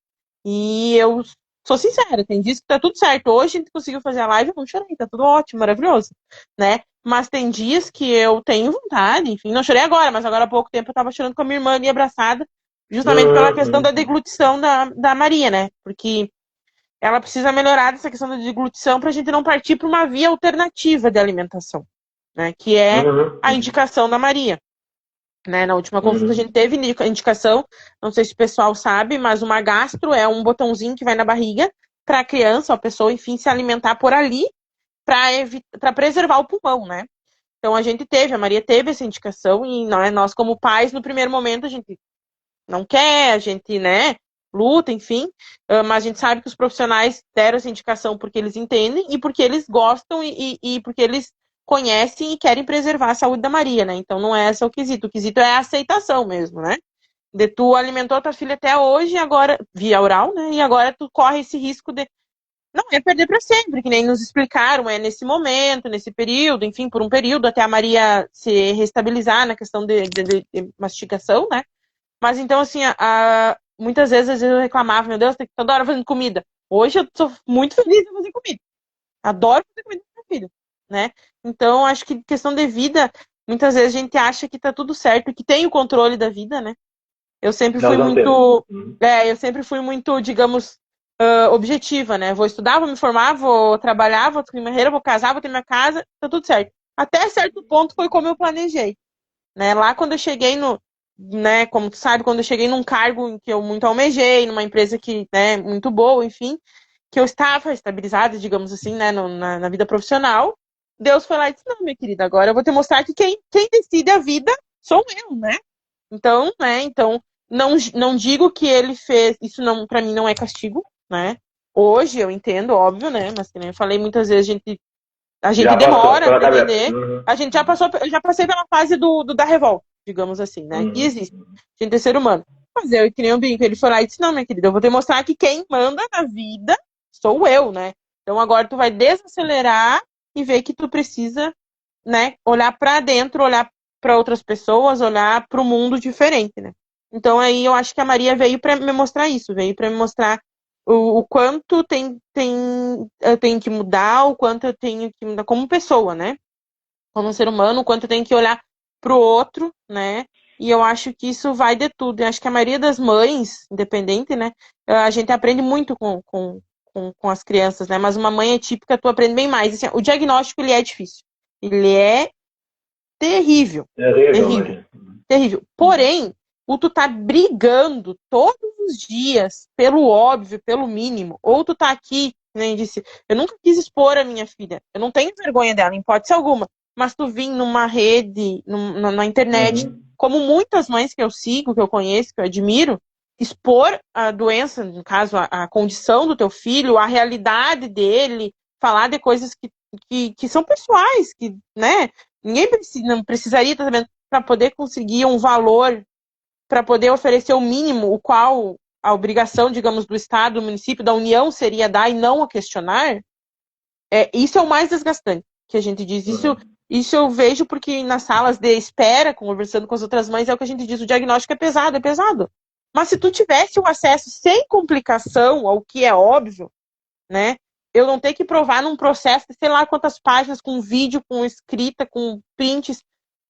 E eu sou sincera, tem dias que tá tudo certo. Hoje a gente conseguiu fazer a live, eu não chorei, tá tudo ótimo, maravilhoso, né? Mas tem dias que eu tenho vontade, enfim, não chorei agora, mas agora há pouco tempo eu tava chorando com a minha irmã ali abraçada, justamente pela questão da deglutição da Maria, né? Porque ela precisa melhorar dessa questão da deglutição pra gente não partir para uma via alternativa de alimentação, né? Que é a indicação da Maria. Né? Na última consulta a gente teve indicação, não sei se o pessoal sabe, mas uma gastro é um botãozinho que vai na barriga para a criança, a pessoa, enfim, se alimentar por ali para preservar o pulmão, né? Então a Maria teve essa indicação e nós como pais, no primeiro momento, a gente não quer, a gente, né, luta, enfim, mas a gente sabe que os profissionais deram essa indicação porque eles entendem e porque eles gostam e porque eles conhecem e querem preservar a saúde da Maria, né? Então não é esse o quesito é a aceitação mesmo, né? De tu alimentou tua filha até hoje, agora, via oral, né? E agora tu corre esse risco de não é perder para sempre, que nem nos explicaram, é nesse momento, nesse período, enfim, por um período, até a Maria se restabilizar na questão de mastigação, né? Mas então, assim, muitas vezes, às vezes eu reclamava, meu Deus, tem que toda hora fazendo comida. Hoje eu sou muito feliz em fazer comida. Adoro fazer comida pro meu filho, né? Então, acho que questão de vida, muitas vezes a gente acha que tá tudo certo, que tem o controle da vida, né? Eu sempre fui Não muito, temos. eu sempre fui muito, digamos, objetiva, né? Vou estudar, vou me formar, vou trabalhar, vou ter minha carreira, vou casar, vou ter minha casa, tá tudo certo. Até certo ponto foi como eu planejei, né? Lá quando eu cheguei né, como tu sabe, quando eu cheguei num cargo em que eu muito almejei, numa empresa que, né, muito boa, enfim, que eu estava estabilizada, digamos assim, né, na vida profissional, Deus foi lá e disse, não, minha querida, agora eu vou te mostrar que quem decide a vida sou eu, né? Então, né, não digo que ele fez, isso não, para mim não é castigo, né? Hoje eu entendo, óbvio, né, mas que nem eu falei, muitas vezes a gente Já passou demora pela para cabeça. entender. A gente já passou, eu já passei pela fase da revolta, digamos assim, né? Que Uhum. existe. A gente é ser humano. Mas eu, que nem o Brinco, ele foi lá e disse, não, minha querida, eu vou te mostrar que quem manda na vida sou eu, né? Então agora tu vai desacelerar e ver que tu precisa, né, olhar para dentro, olhar para outras pessoas, olhar para o mundo diferente, né? Então aí eu acho que a Maria veio para me mostrar isso, veio para me mostrar o quanto eu tenho que mudar, o quanto eu tenho que mudar como pessoa, né? Como ser humano, o quanto eu tenho que olhar pro outro, né? E eu acho que isso vai de tudo. Eu acho que a maioria das mães, independente, né? A gente aprende muito com as crianças, né? Mas uma mãe atípica, tu aprende bem mais. Assim, o diagnóstico, ele é difícil. Ele é terrível. Terrível, Terrível. imagina. Terrível. Porém, o tu tá brigando todos os dias pelo óbvio, pelo mínimo, ou tu tá aqui, nem disse, eu nunca quis expor a minha filha, eu não tenho vergonha dela, em hipótese alguma, mas tu vir numa rede, na internet, Uhum. como muitas mães que eu sigo, que eu conheço, que eu admiro, expor a doença, no caso, a condição do teu filho, a realidade dele, falar de coisas que são pessoais, que, né, ninguém não precisaria estar sabendo para poder conseguir um valor, para poder oferecer o mínimo, o qual a obrigação, digamos, do Estado, do município, da União seria dar e não a questionar, isso é o mais desgastante que a gente diz. Uhum. Isso eu vejo porque nas salas de espera, conversando com as outras mães, é o que a gente diz, o diagnóstico é pesado, é pesado. Mas se tu tivesse o acesso sem complicação ao que é óbvio, né? Eu não ter que provar num processo de sei lá quantas páginas, com vídeo, com escrita, com prints,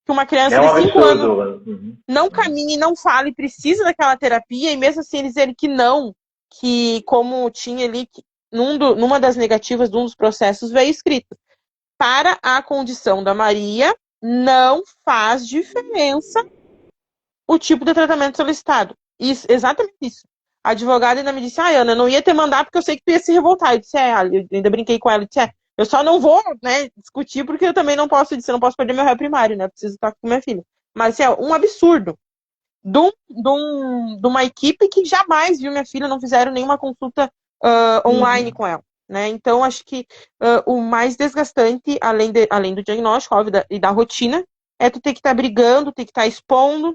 que uma criança É um de 5 anos absurdo. Uhum. não caminhe, não fale, precisa daquela terapia, e mesmo assim eles dizerem que não, que como tinha ali, numa das negativas de um dos processos veio escrito, para a condição da Maria, não faz diferença o tipo de tratamento solicitado. Isso, exatamente isso. A advogada ainda me disse, Ana, eu não ia te mandar porque eu sei que tu ia se revoltar. Eu disse, eu ainda brinquei com ela, eu disse, eu só não vou, né, discutir porque eu também não posso, eu não posso perder meu réu primário, né, eu preciso estar com minha filha. Mas, assim, um absurdo de uma equipe que jamais viu minha filha, não fizeram nenhuma consulta online Uhum. com ela. Né? Então, acho que o mais desgastante, além do diagnóstico, óbvio, e da rotina, é tu ter que estar brigando, ter que estar expondo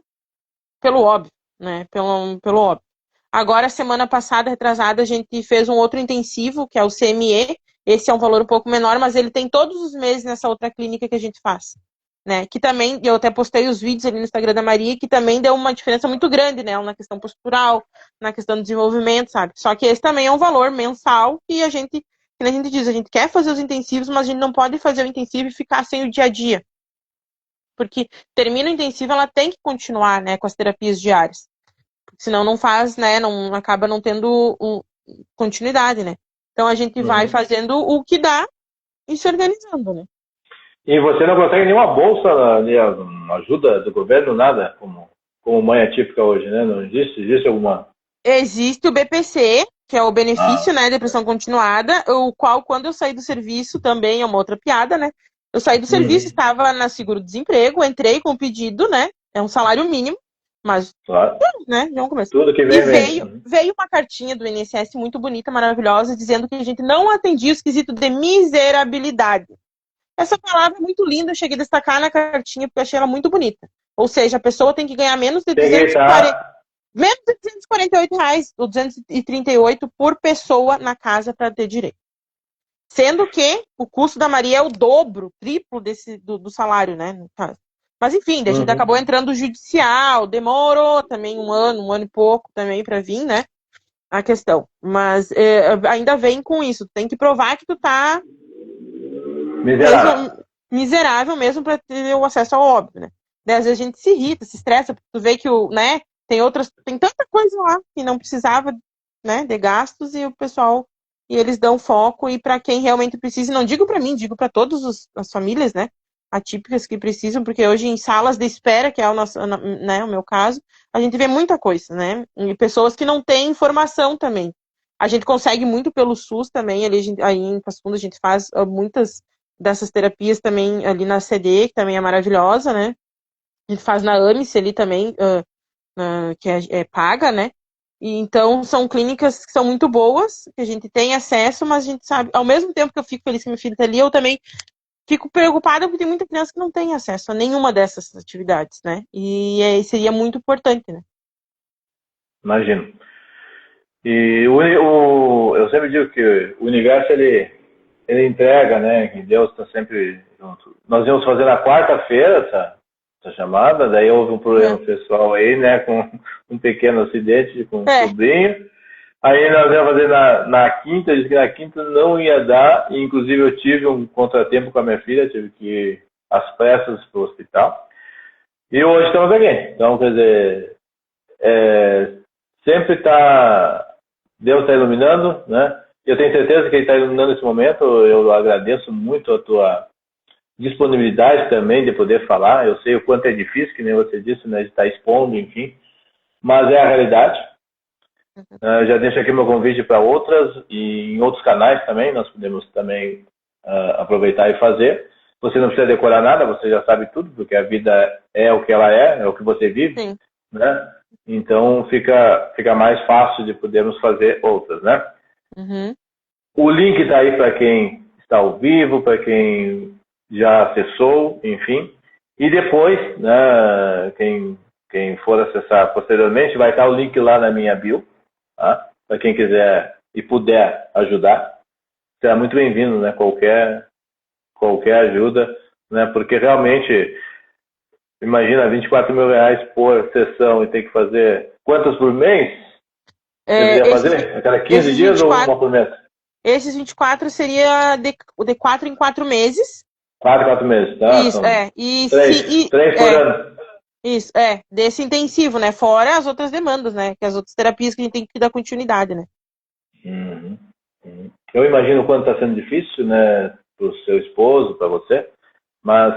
pelo óbvio, né? Pelo óbvio. Agora, semana passada, retrasada, a gente fez um outro intensivo, que é o CME. Esse é um valor um pouco menor, mas ele tem todos os meses nessa outra clínica que a gente faz. Né? Que também, eu até postei os vídeos ali no Instagram da Maria, que também deu uma diferença muito grande, né? Na questão postural, na questão do desenvolvimento, sabe? Só que esse também é um valor mensal e que a gente diz, a gente quer fazer os intensivos, mas a gente não pode fazer o intensivo e ficar sem o dia a dia. Porque termina o intensivo, ela tem que continuar, né, com as terapias diárias. Senão não faz, né, não acaba não tendo continuidade, né? Então a gente vai Uhum. fazendo o que dá e se organizando, né? E você não consegue nenhuma bolsa, uma ajuda do governo, nada, como mãe atípica hoje, né? Não existe? Existe alguma? Existe o BPC, que é o benefício, Ah. né, depressão continuada, o qual, quando eu saí do serviço, também é uma outra piada, né? Eu saí do serviço, Uhum. estava na seguro-desemprego, entrei com o pedido, né? É um salário mínimo, mas, Claro. né, já é um começo. Tudo que E vem, vem. veio uma cartinha do INSS muito bonita, maravilhosa, dizendo que a gente não atendia os quesitos de miserabilidade. Essa palavra é muito linda, eu cheguei a destacar na cartinha, porque eu achei ela muito bonita. Ou seja, a pessoa tem que ganhar menos de Tem que 240, estar. menos de R$ 248 ou 238 por pessoa na casa para ter direito. Sendo que o custo da Maria é o dobro, triplo do salário, né? No caso. Mas enfim, a gente acabou entrando no judicial, demorou também um ano e pouco também para vir, né? A questão. Mas ainda vem com isso. Tem que provar que tu tá miserável mesmo para ter o acesso ao óbito, né? Daí, às vezes a gente se irrita, se estressa, porque tu vê que né, tem tanta coisa lá que não precisava, né, de gastos e o pessoal e eles dão foco e para quem realmente precisa, não digo para mim, digo para todas as famílias, né, atípicas que precisam, porque hoje em salas de espera, que é o nosso, né, o meu caso, a gente vê muita coisa, né, e pessoas que não têm informação também. A gente consegue muito pelo SUS também, aí em Passo Fundo a gente faz muitas dessas terapias também ali na CD, que também é maravilhosa, né, a gente faz na AMIS ali também, que é paga, né, e então são clínicas que são muito boas, que a gente tem acesso, mas a gente sabe, ao mesmo tempo que eu fico feliz que meu filho está ali, eu também fico preocupada porque tem muita criança que não tem acesso a nenhuma dessas atividades, né? E seria muito importante, né? Imagino. E eu sempre digo que o universo, ele entrega, né? Que Deus está sempre junto. Nós íamos fazer na quarta-feira essa chamada, daí houve um problema pessoal aí, né? Com um pequeno acidente com um sobrinho. Aí nós íamos fazer na quinta, disse que na quinta não ia dar, e inclusive eu tive um contratempo com a minha filha, tive que ir às pressas para o hospital. E hoje estamos aqui. Então, quer dizer, sempre Deus está iluminando, né? Eu tenho certeza que Ele está iluminando esse momento. Eu agradeço muito a tua disponibilidade também de poder falar. Eu sei o quanto é difícil, que nem você disse, né? De estar expondo, enfim. Mas é a realidade. Já deixo aqui meu convite para outras e em outros canais também. Nós podemos também aproveitar e fazer. Você não precisa decorar nada, você já sabe tudo, porque a vida é o que ela é o que você vive. Sim. Né? Então fica mais fácil de podermos fazer outras, né? Uhum. O link está aí para quem está ao vivo, para quem já acessou, enfim. E depois, né, quem for acessar posteriormente, vai estar o link lá na minha bio, tá? Para quem quiser e puder ajudar. Será muito bem-vindo, né? Qualquer ajuda, né? Porque realmente, imagina, 24 mil reais por sessão e tem que fazer quantas por mês? Deveria fazer? A cada 15 dias 24, ou uma por mês? Esses 24 seria de 4 em 4 meses. 4 em 4 meses, tá? Isso, E 3 por ano. Isso, desse intensivo, né? Fora as outras demandas, né? Que as outras terapias que a gente tem que dar continuidade, né? Eu imagino o quanto está sendo difícil, né? Para o seu esposo, para você, mas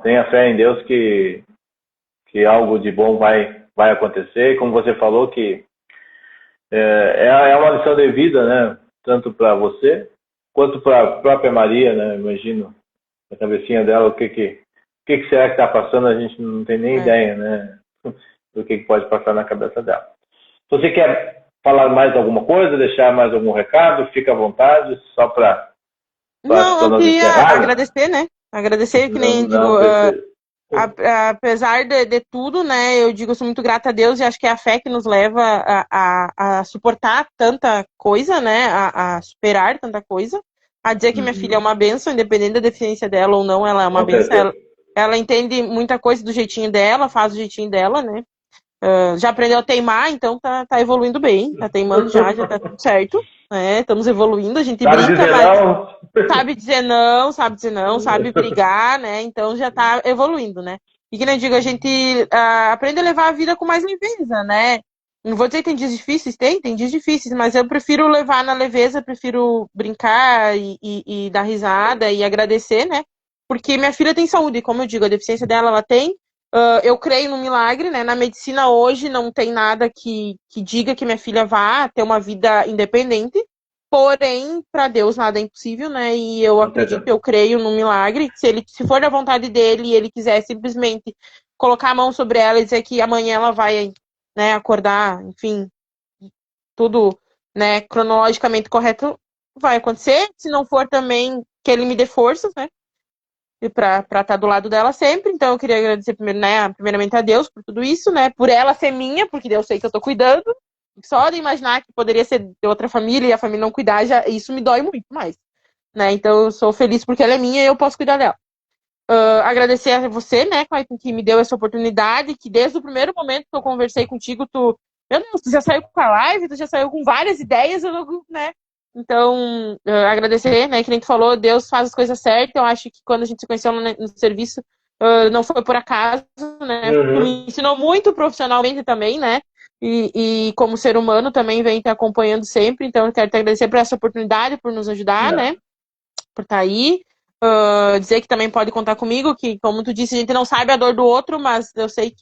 tenha fé em Deus que algo de bom vai acontecer. E como você falou, que é uma lição de vida, né? Tanto para você quanto para a própria Maria, né? Imagino a cabecinha dela, o que será que está passando, a gente não tem nem ideia, né? Do que pode passar na cabeça dela. Se você quer falar mais alguma coisa, deixar mais algum recado, fica à vontade, só para... Não, eu queria agradecer, né? Agradecer, que nem digo, apesar de tudo, né? Eu digo, eu sou muito grata a Deus e acho que é a fé que nos leva a suportar tanta coisa, né? A superar tanta coisa. A dizer que minha filha é uma bênção, independente da deficiência dela ou não, ela é uma bênção. Ela entende muita coisa do jeitinho dela, faz do jeitinho dela, né? Já aprendeu a teimar, então tá evoluindo bem. Tá teimando já tá tudo certo. Né? Estamos evoluindo, a gente brinca, mas sabe dizer não, sabe brigar, né? Então já tá evoluindo, né? E que nem eu digo, a gente aprende a levar a vida com mais leveza, né? Não vou dizer que tem dias difíceis, tem dias difíceis, mas eu prefiro levar na leveza, prefiro brincar e dar risada e agradecer, né? Porque minha filha tem saúde, como eu digo, a deficiência dela, ela tem. Eu creio no milagre, né? Na medicina hoje não tem nada que diga que minha filha vá ter uma vida independente, porém, para Deus nada é impossível, né? E eu acredito, eu creio no milagre. Se for da vontade dele e ele quiser simplesmente colocar a mão sobre ela e dizer que amanhã ela vai, né, acordar, enfim, tudo, né, cronologicamente correto, vai acontecer. Se não for também, que ele me dê forças, né? Para estar do lado dela sempre. Então eu queria agradecer primeiramente a Deus por tudo isso, né? Por ela ser minha, porque eu sei que eu tô cuidando. Só de imaginar que poderia ser de outra família e a família não cuidar, isso me dói muito mais. né? Então eu sou feliz porque ela é minha e eu posso cuidar dela. Agradecer a você, né, Clayton, que me deu essa oportunidade, que desde o primeiro momento que eu conversei contigo, meu Deus, tu já saiu com a live, tu já saiu com várias ideias, né? Então, agradecer, né, que nem tu falou, Deus faz as coisas certas. Eu acho que quando a gente se conheceu no serviço, não foi por acaso, né? Tu me ensinou muito profissionalmente também, né? E como ser humano também vem te acompanhando sempre. Então, eu quero te agradecer por essa oportunidade, por nos ajudar, né? Por estar aí. Dizer que também pode contar comigo, que, como tu disse, a gente não sabe a dor do outro, mas eu sei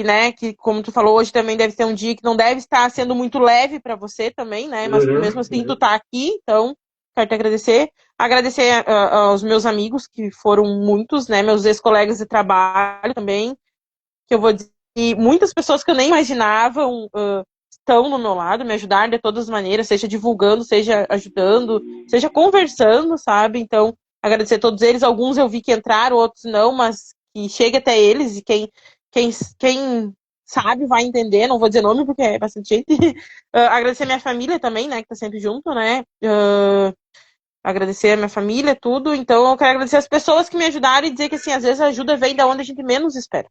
né, que como tu falou, hoje também deve ser um dia que não deve estar sendo muito leve para você também, né, mas mesmo assim tu tá aqui, então quero te agradecer. Agradecer aos meus amigos, que foram muitos, né, meus ex-colegas de trabalho também, que eu vou dizer, e muitas pessoas que eu nem imaginava estão no meu lado, me ajudaram de todas as maneiras, seja divulgando, seja ajudando, seja conversando, sabe? Então, agradecer a todos eles. Alguns eu vi que entraram, outros não, mas que chegue até eles, e quem sabe vai entender, não vou dizer nome porque é bastante gente. Agradecer a minha família também, né, que tá sempre junto, né? Agradecer a minha família, tudo. Então, eu quero agradecer as pessoas que me ajudaram e dizer que, assim, às vezes a ajuda vem da onde a gente menos espera,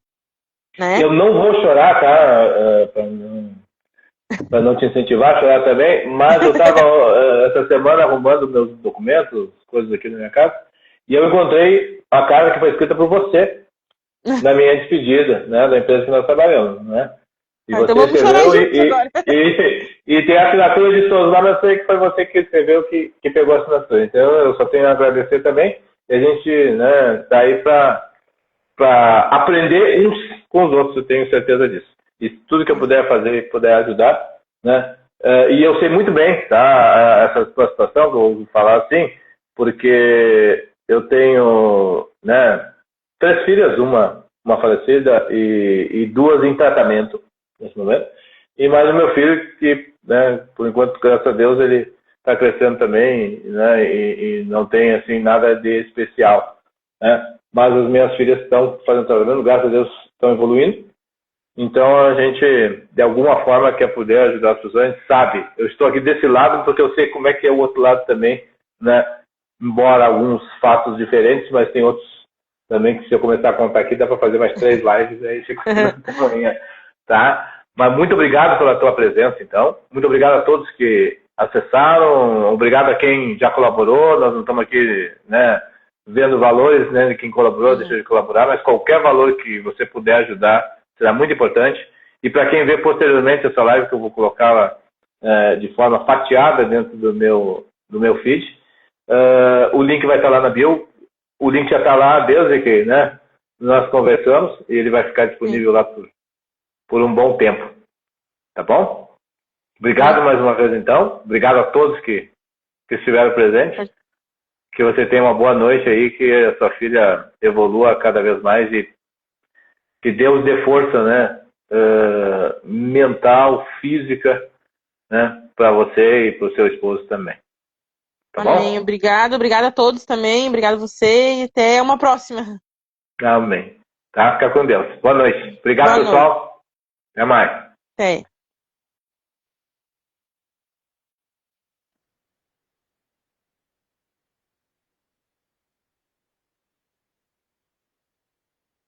né? Eu não vou chorar, tá? Para não te incentivar a chorar também, mas eu estava essa semana arrumando meus documentos, coisas aqui na minha casa, e eu encontrei a carta que foi escrita por você na minha despedida, né, da empresa que nós trabalhamos, né? E você então vamos chorar juntos agora. E tem a assinatura de todos lá, mas eu sei que foi você que escreveu, que pegou a assinatura. Então eu só tenho a agradecer também, e a gente, né, tá aí para aprender uns com os outros, eu tenho certeza disso. E tudo que eu puder fazer e puder ajudar, né? E eu sei muito bem, tá, essa tua situação, que eu vou falar assim, porque eu tenho, né, 3 filhas, uma falecida e 2 em tratamento nesse momento, e mais o meu filho que, né, por enquanto, graças a Deus, ele está crescendo também, né, e não tem assim nada de especial, né? Mas as minhas filhas estão fazendo tratamento, graças a Deus estão evoluindo. Então a gente, de alguma forma, quer poder ajudar as pessoas. A gente sabe, eu estou aqui desse lado porque eu sei como é que é o outro lado também, né? Embora alguns fatos diferentes, mas tem outros também que, se eu começar a contar aqui, dá para fazer mais 3 lives, aí fica amanhã, tá? Mas muito obrigado pela tua presença, então. Muito obrigado a todos que acessaram, obrigado a quem já colaborou. Nós não estamos aqui, né, vendo valores, né, de quem colaborou, deixou de colaborar, mas qualquer valor que você puder ajudar será muito importante. E para quem vê posteriormente essa live, que eu vou colocá-la de forma fatiada dentro do meu feed, o link vai estar lá na bio. O link já está lá desde que, né, nós conversamos, e ele vai ficar disponível lá por um bom tempo. Tá bom? Obrigado mais uma vez, então. Obrigado a todos que estiveram presentes. Que você tenha uma boa noite aí, que a sua filha evolua cada vez mais e que Deus dê força, né, mental, física, né, para você e para o seu esposo também. Tá Amém. Bom? Obrigada a todos também. Obrigado a você e até uma próxima. Amém. Tá? Fica com Deus. Boa noite. Obrigado, pessoal. Até mais. Até.